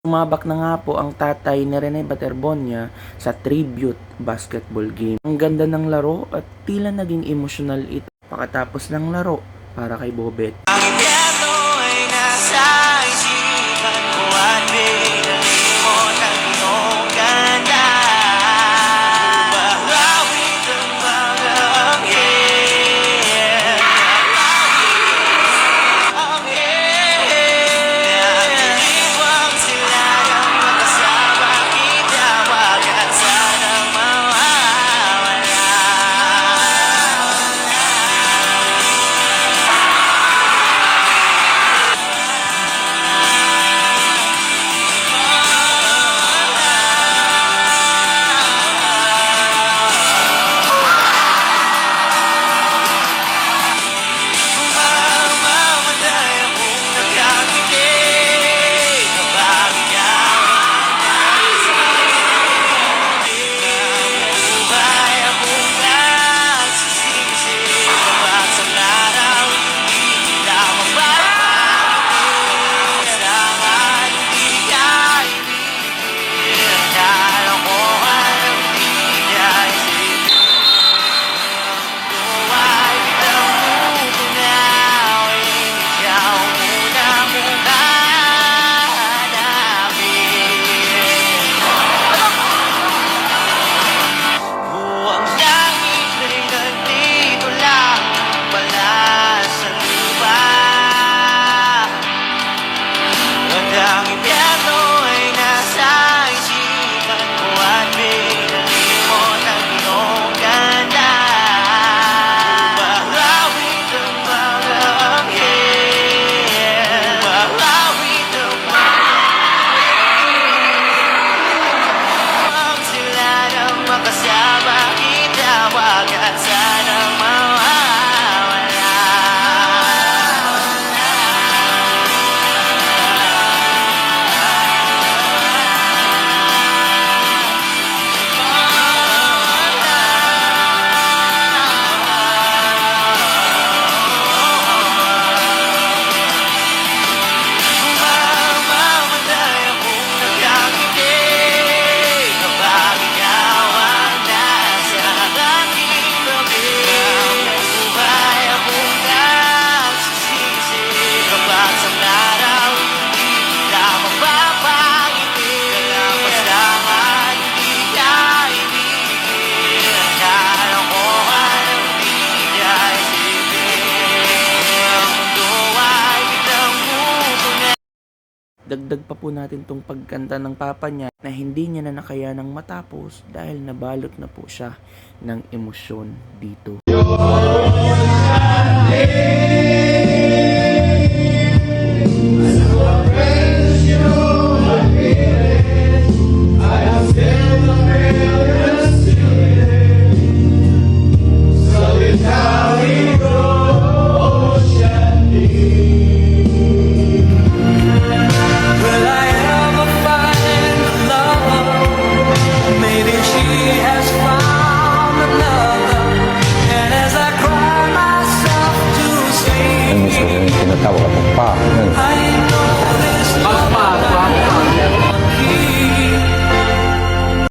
Sumabak na nga po ang tatay ni Rene Baterbonia sa tribute basketball game. Ang ganda ng laro at tila naging emosyonal ito pagkatapos ng laro para kay Bobet. Ang impyerno ay nasa isipan ko at binalimot ang iyong ganda. Bahawit ang mga anghel, nagdiriwang sila ng makasama kita, wag at sanang mawawala. Mamamatay akong nagkakiti kapag ikaw ang nabuhay akong nagsisisi kapag sa araw hindi kita mapapangiti. Kailangan hindi ka ibigin, kalokohan ang di ka isipin. Buhay kitang tutunawin, ikaw ang una mong hahanapin. Buwang langit ay nandito lang pala sa lupa, at ang impyerno ay nasa isipan ko at binalimot ang iyong ganda. Bahawit ang mga anghel, bahawit ang mga sila ng makasama kita, wag at sanang mawawala. Mamamatay akong nagkakiti kapag ikaw ang nasa aking tabi. Nabuhay akong nagsisisi kapag sa araw hindi kita mapapangiti. Kalapastangan hindi ka ibigin, kalokohan ang di ka isipin. Ang mundo ay kitang pupunan. Dagdag pa po natin tong pagkanta ng papa niya na hindi niya na nakayanang matapos dahil nabalot na po siya ng emosyon dito.